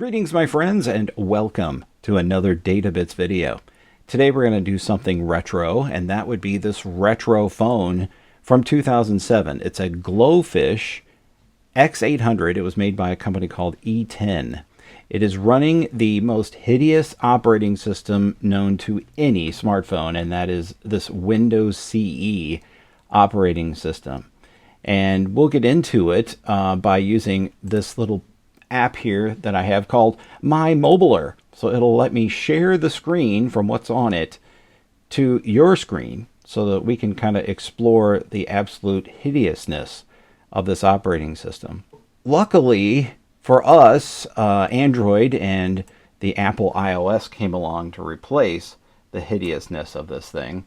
Greetings my friends and welcome to another Data Bits video. Today we're going to do something retro, and that would be this retro phone from 2007. It's a Glofiish X800. It was made by a company called Eten. It is running the most hideous operating system known to any smartphone, and that is this Windows CE operating system. And we'll get into it by using this little app here that I have called My Mobiler. So it'll let me share the screen from what's on it to your screen so that we can kind of explore the absolute hideousness of this operating system. Luckily for us, Android and the Apple iOS came along to replace the hideousness of this thing.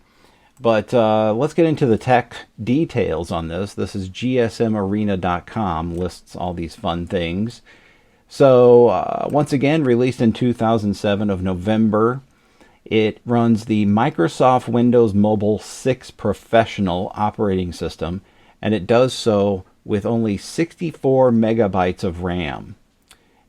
But let's get into the tech details on this. This is gsmarena.com, lists all these fun things. So once again, released in 2007 of November, it runs the Microsoft Windows Mobile 6 Professional operating system, and it does so with only 64 megabytes of RAM.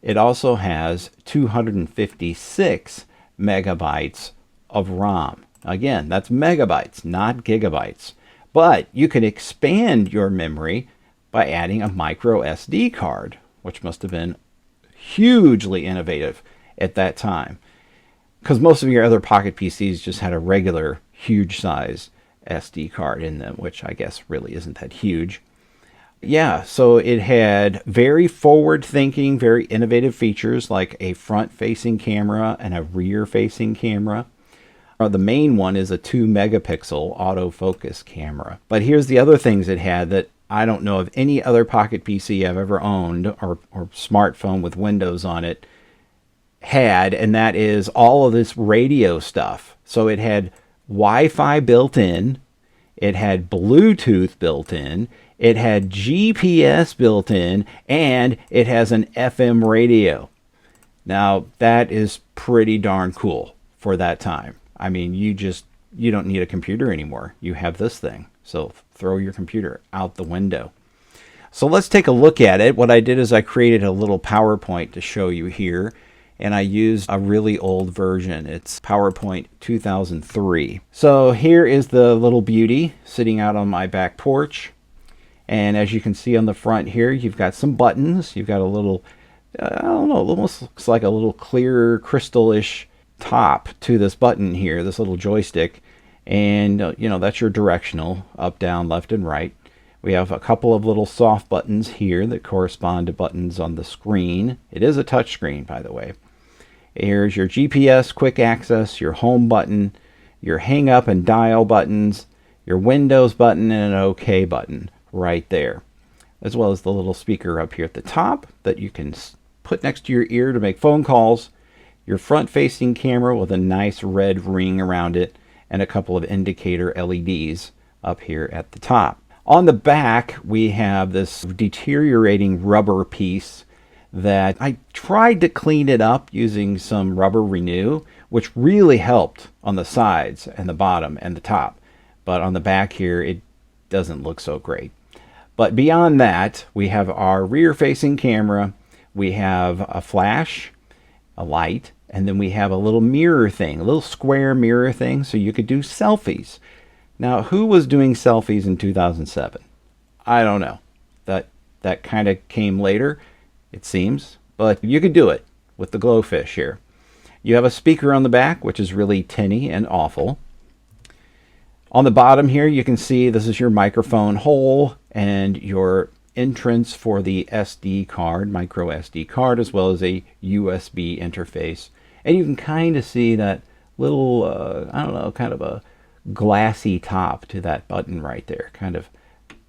It also has 256 megabytes of ROM. Again, that's megabytes, not gigabytes. But you can expand your memory by adding a micro SD card, which must have been hugely innovative at that time, because most of your other Pocket PCs just had a regular huge size SD card in them, which I guess really isn't that huge. Yeah, so it had very forward-thinking, very innovative features like a front-facing camera and a rear-facing camera. The main one is a 2 megapixel autofocus camera. But here's the other things it had that I don't know of any other Pocket PC I've ever owned or smartphone with Windows on it had, and that is all of this radio stuff. So it had Wi-Fi built in, it had Bluetooth built in, it had GPS built in, and it has an FM radio. Now that is pretty darn cool for that time. I mean, you don't need a computer anymore. You have this thing. So throw your computer out the window. So let's take a look at it. What I did is I created a little PowerPoint to show you here, and I used a really old version. It's PowerPoint 2003. So here is the little beauty sitting out on my back porch. And as you can see on the front here, you've got some buttons. You've got a little, I don't know, it almost looks like a little clear crystal-ish top to this button here, this little joystick. And that's your directional, up, down, left, and right. We have a couple of little soft buttons here that correspond to buttons on the screen. It is a touch screen, by the way. Here's your GPS, quick access, your home button, your hang up and dial buttons, your Windows button, and an OK button right there, as well as the little speaker up here at the top that you can put next to your ear to make phone calls, your front-facing camera with a nice red ring around it, and a couple of indicator LEDs up here at the top. On the back, we have this deteriorating rubber piece that I tried to clean it up using some rubber renew, which really helped on the sides and the bottom and the top. But on the back here, it doesn't look so great. But beyond that, we have our rear-facing camera, we have a flash, a light, and then we have a little mirror thing, a little square mirror thing, so you could do selfies. Now, who was doing selfies in 2007? I don't know. That kind of came later, it seems. But you could do it with the Glofiish here. You have a speaker on the back, which is really tinny and awful. On the bottom here, you can see this is your microphone hole and your entrance for the SD card, micro SD card, as well as a USB interface. And you can kind of see that little, I don't know, kind of a glassy top to that button right there. Kind of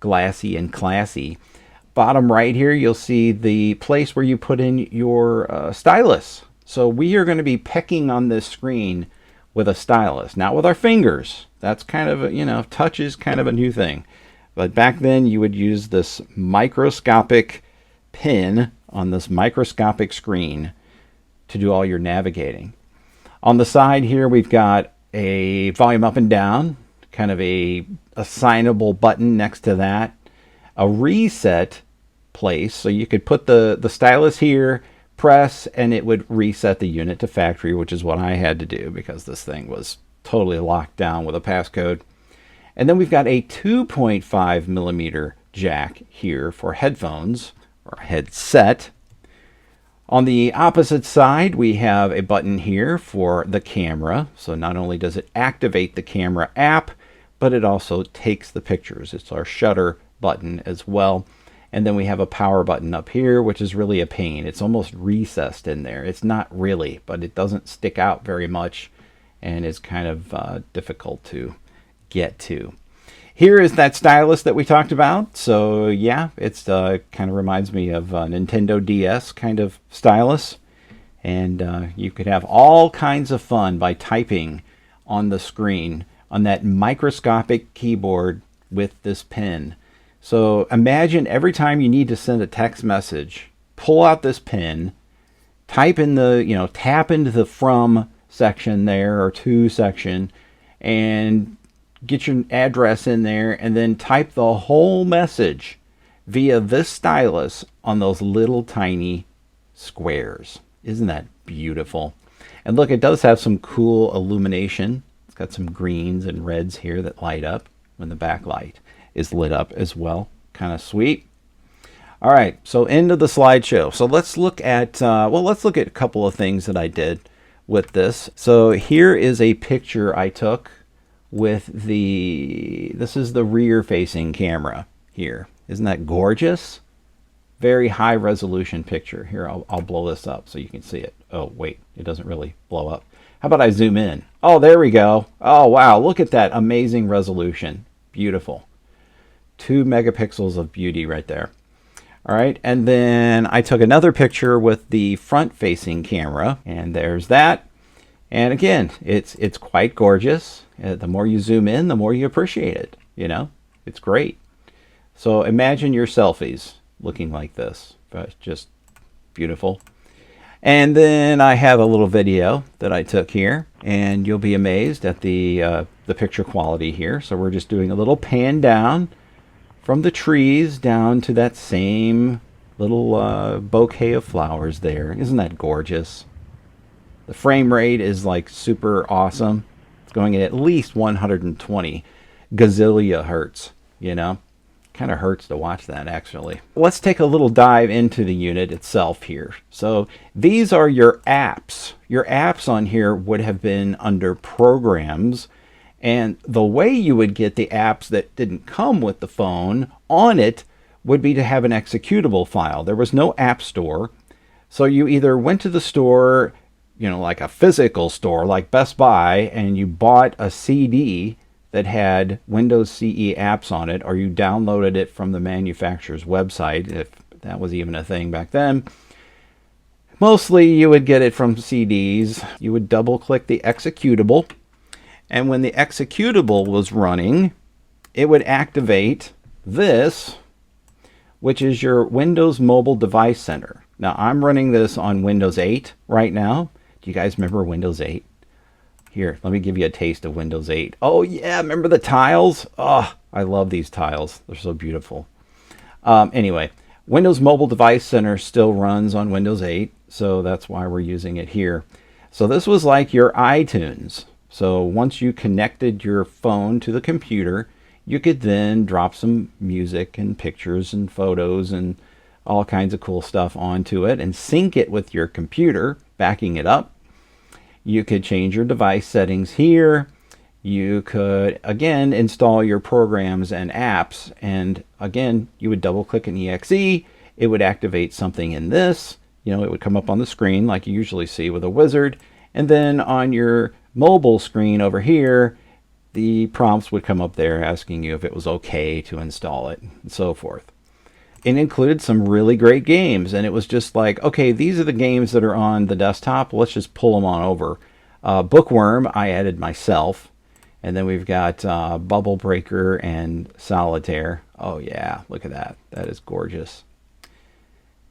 glassy and classy. Bottom right here, you'll see the place where you put in your stylus. So we are going to be pecking on this screen with a stylus, not with our fingers. That's kind of a, touch is kind of a new thing. But back then, you would use this microscopic pin on this microscopic screen to do all your navigating. On the side here, we've got a volume up and down, kind of a assignable button next to that, a reset place, so you could put the stylus here, press, and it would reset the unit to factory, which is what I had to do because this thing was totally locked down with a passcode. And then we've got a 2.5 millimeter jack here for headphones or headset. On the opposite side, we have a button here for the camera. So not only does it activate the camera app, but it also takes the pictures. It's our shutter button as well. And then we have a power button up here, which is really a pain. It's almost recessed in there. It's not really, but it doesn't stick out very much and is kind of difficult to get to. Here is that stylus that we talked about. So yeah, it's kind of reminds me of a Nintendo DS kind of stylus. And you could have all kinds of fun by typing on the screen on that microscopic keyboard with this pen. So imagine every time you need to send a text message, pull out this pen, type in the, tap into the from section there or to section, and get your address in there, and then type the whole message via this stylus on those little tiny squares. Isn't that beautiful? And look, it does have some cool illumination. It's got some greens and reds here that light up when the backlight is lit up as well. Kind of sweet. All right, so into the slideshow. So let's look at let's look at a couple of things that I did with this. So here is a picture I took with this is the rear facing camera here. Isn't that gorgeous? Very high resolution picture. Here, I'll blow this up so you can see it. Oh, wait, it doesn't really blow up. How about I zoom in? Oh, there we go. Oh, wow, look at that amazing resolution. Beautiful. 2 megapixels of beauty right there. All right, and then I took another picture with the front facing camera, and there's that. And again, it's quite gorgeous. The more you zoom in, the more you appreciate it. It's great. So imagine your selfies looking like this. Just beautiful. And then I have a little video that I took here, and you'll be amazed at the picture quality here. So we're just doing a little pan down from the trees down to that same little bouquet of flowers there. Isn't that gorgeous? The frame rate is like super awesome. It's going at least 120 gazillion hertz, Kind of hurts to watch that, actually. Let's take a little dive into the unit itself here. So these are your apps. Your apps on here would have been under programs. And the way you would get the apps that didn't come with the phone on it would be to have an executable file. There was no app store. So you either went to the store, like a physical store like Best Buy, and you bought a CD that had Windows CE apps on it, or you downloaded it from the manufacturer's website, if that was even a thing back then. Mostly you would get it from CDs. You would double click the executable, and when the executable was running, it would activate this, which is your Windows Mobile Device Center. Now I'm running this on Windows 8 right now. Do you guys remember Windows 8? Here, let me give you a taste of Windows 8. Oh yeah, remember the tiles? Oh, I love these tiles. They're so beautiful. Anyway, Windows Mobile Device Center still runs on Windows 8, so that's why we're using it here. So this was like your iTunes. So once you connected your phone to the computer, you could then drop some music and pictures and photos and all kinds of cool stuff onto it and sync it with your computer, backing it up. You could change your device settings here. You could, again, install your programs and apps. And again, you would double click an exe. It would activate something in this. It would come up on the screen like you usually see with a wizard. And then on your mobile screen over here, the prompts would come up there asking you if it was okay to install it and so forth. It included some really great games, and it was just like, okay, these are the games that are on the desktop. Let's just pull them on over. Bookworm, I added myself. And then we've got Bubble Breaker and Solitaire. Oh, yeah, look at that. That is gorgeous.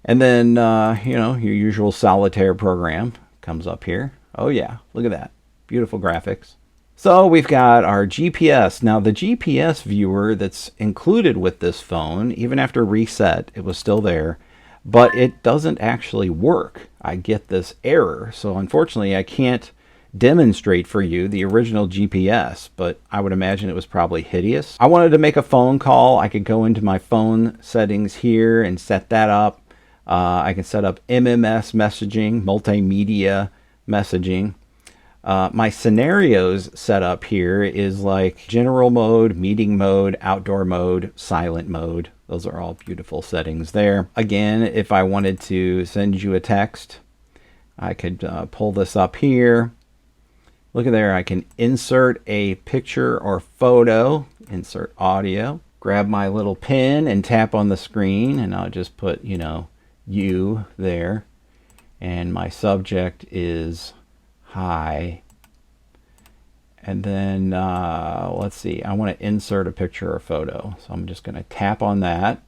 And then, your usual Solitaire program comes up here. Oh, yeah, look at that. Beautiful graphics. So we've got our GPS. Now the GPS viewer that's included with this phone, even after reset, it was still there. but it doesn't actually work. I get this error. So unfortunately, I can't demonstrate for you the original GPS, but I would imagine it was probably hideous. I wanted to make a phone call. I could go into my phone settings here and set that up. I can set up MMS messaging, multimedia messaging. My scenarios setup here is like general mode, meeting mode, outdoor mode, silent mode. Those are all beautiful settings there. Again, if I wanted to send you a text, I could pull this up here. Look at there, I can insert a picture or photo, insert audio, grab my little pen and tap on the screen, and I'll just put, you know, you there. And my subject is hi. And then let's see, I want to insert a picture or photo. So I'm just going to tap on that.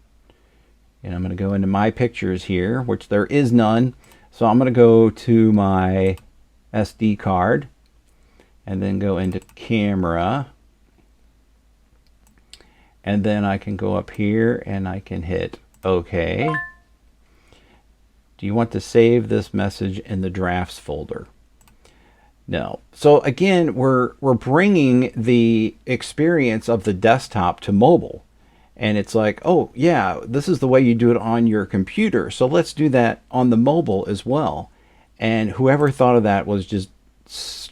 And I'm going to go into my pictures here, which there is none. So I'm going to go to my SD card and then go into camera. And then I can go up here and I can hit OK. Do you want to save this message in the drafts folder? No. So again, we're bringing the experience of the desktop to mobile. And it's like, oh yeah, this is the way you do it on your computer. So let's do that on the mobile as well. And whoever thought of that was just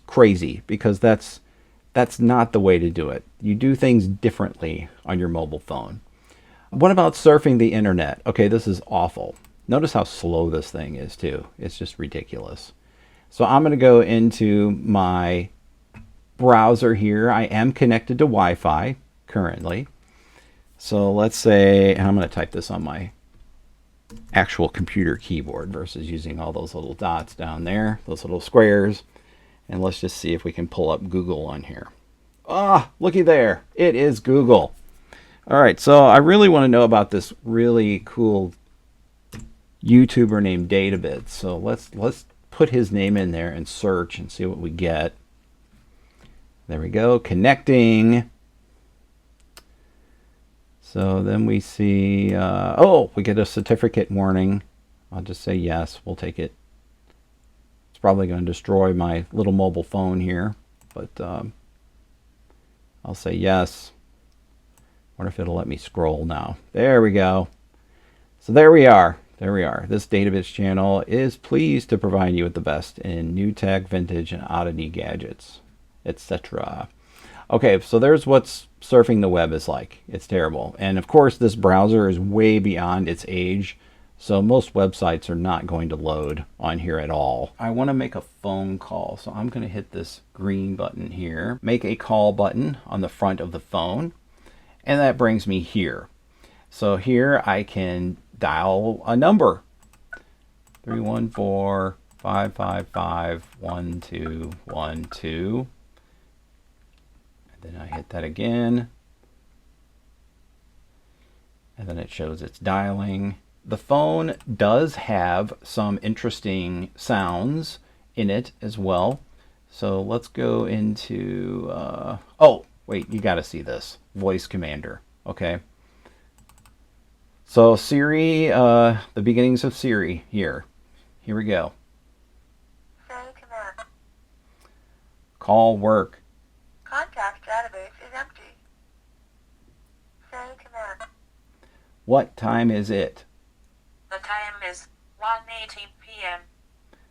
crazy, because that's not the way to do it. You do things differently on your mobile phone. What about surfing the internet? Okay, this is awful. Notice how slow this thing is too. It's just ridiculous. So I'm going to go into my browser here. I am connected to Wi-Fi currently. So let's say, and I'm going to type this on my actual computer keyboard versus using all those little dots down there, those little squares. And let's just see if we can pull up Google on here. Ah, looky there. It is Google. All right, so I really want to know about this really cool YouTuber named Databits. So let's put his name in there and search and see what we get. There we go, connecting. So then we see, oh, we get a certificate warning. I'll just say yes, we'll take it. It's probably going to destroy my little mobile phone here, but I'll say yes. Wonder if it'll let me scroll now. There we go. So there we are. There we are. This Databits channel is pleased to provide you with the best in new tech, vintage, and oddity gadgets, etc. Okay, so there's what's surfing the web is like. It's terrible. And of course, this browser is way beyond its age, so most websites are not going to load on here at all. I want to make a phone call, so I'm going to hit this green button here. Make a call button on the front of the phone, and that brings me here. So here I can dial a number, 314-555-1212. And then I hit that again. And then it shows it's dialing. The phone does have some interesting sounds in it as well. So let's go into, oh, wait, you got to see this. Voice Commander, okay? So Siri, the beginnings of Siri here. Here we go. Siri command. Call work. Contact database is empty. Siri command. What time is it? The time is 1:18 p.m.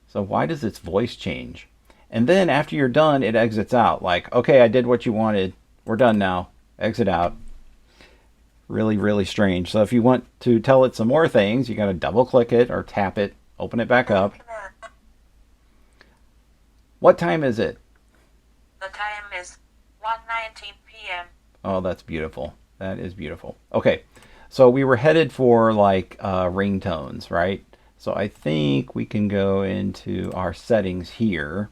So why does its voice change? And then after you're done, it exits out. Like, okay, I did what you wanted. We're done now. Exit out. Really, really strange. So if you want to tell it some more things, you got to double click it or tap it, open it back up. Command. What time is it? The time is 1:19 p.m. Oh, that's beautiful. That is beautiful. Okay, so we were headed for like ringtones, right? So I think we can go into our settings here.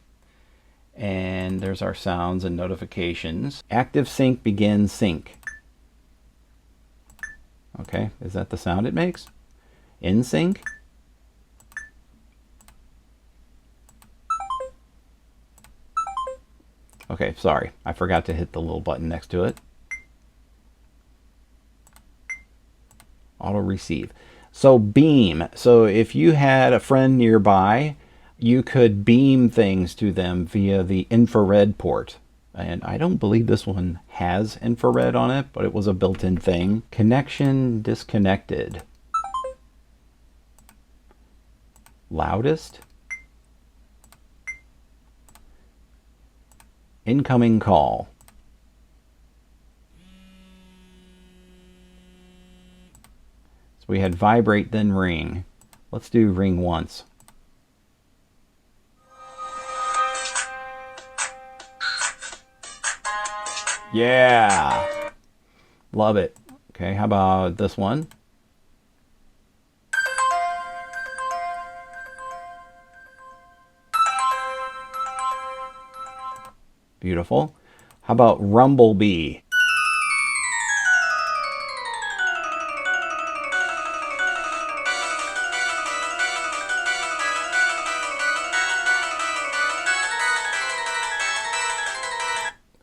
And there's our sounds and notifications. Active sync begin sync. Okay, is that the sound it makes? In sync? Okay, sorry. I forgot to hit the little button next to it. Auto receive. So beam. So if you had a friend nearby, you could beam things to them via the infrared port. And I don't believe this one has infrared on it, but it was a built-in thing. Connection disconnected. Loudest. Incoming call. So we had vibrate, then ring. Let's do ring once. Yeah. Love it. Okay, how about this one? Beautiful. How about rumblebee?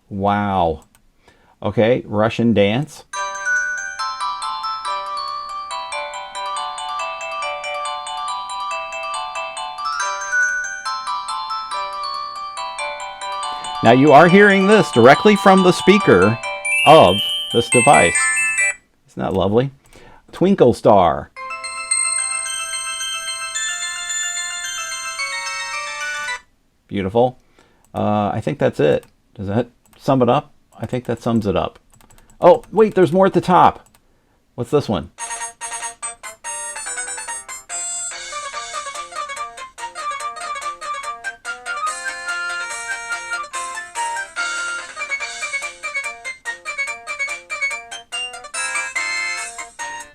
Wow. Okay, Russian dance. Now you are hearing this directly from the speaker of this device. Isn't that lovely? Twinkle star. Beautiful. I think that's it. Does that sum it up? I think that sums it up. Oh, wait, there's more at the top. What's this one?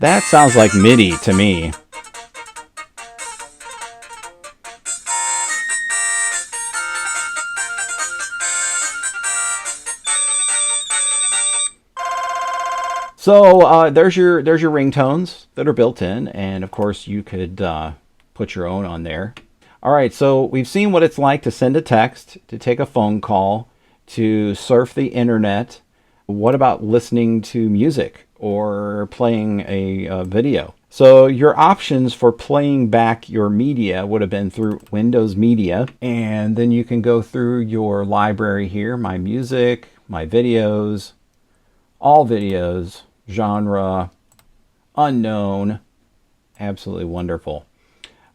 That sounds like MIDI to me. So there's your ringtones that are built in, and of course you could put your own on there. All right, so we've seen what it's like to send a text, to take a phone call, to surf the internet. What about listening to music or playing a video? So your options for playing back your media would have been through Windows Media, and then you can go through your library here, my music, my videos, all videos, genre, unknown, absolutely wonderful.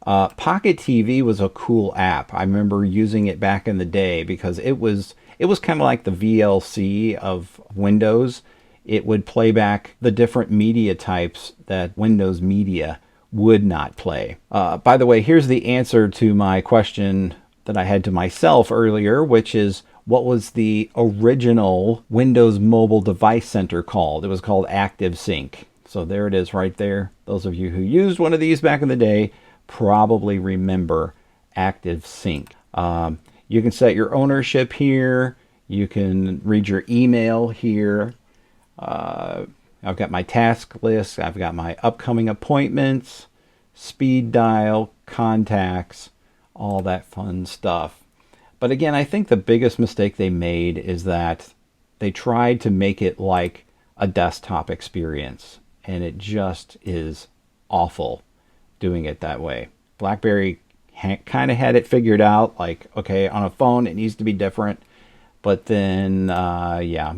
Pocket TV was a cool app. I remember using it back in the day because it was kind of like the VLC of Windows. It would play back the different media types that Windows Media would not play. By the way, here's the answer to my question that I had to myself earlier, which is, what was the original Windows Mobile Device Center called? It was called Active Sync. So there it is right there. Those of you who used one of these back in the day probably remember Active Sync. You can set your ownership here. You can read your email here. I've got my task list. I've got my upcoming appointments, speed dial, contacts, all that fun stuff. But again, I think the biggest mistake they made is that they tried to make it like a desktop experience, and it just is awful doing it that way. BlackBerry kind of had it figured out, like, okay, on a phone it needs to be different, but then yeah,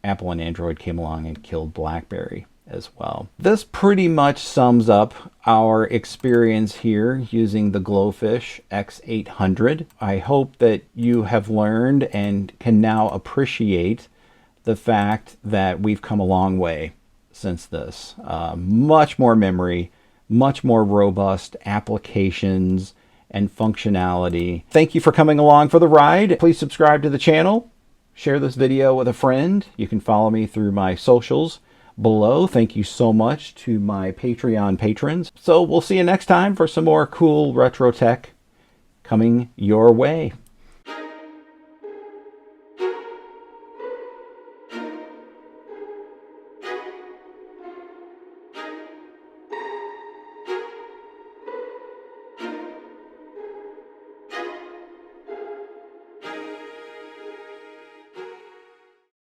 Apple and Android came along and killed BlackBerry as well. This pretty much sums up our experience here using the Glofiish X800. I hope that you have learned and can now appreciate the fact that we've come a long way since this. Much more memory, much more robust applications and functionality. Thank you for coming along for the ride. Please subscribe to the channel. Share this video with a friend. You can follow me through my socials below. Thank you so much to my Patreon patrons. So we'll see you next time for some more cool retro tech coming your way.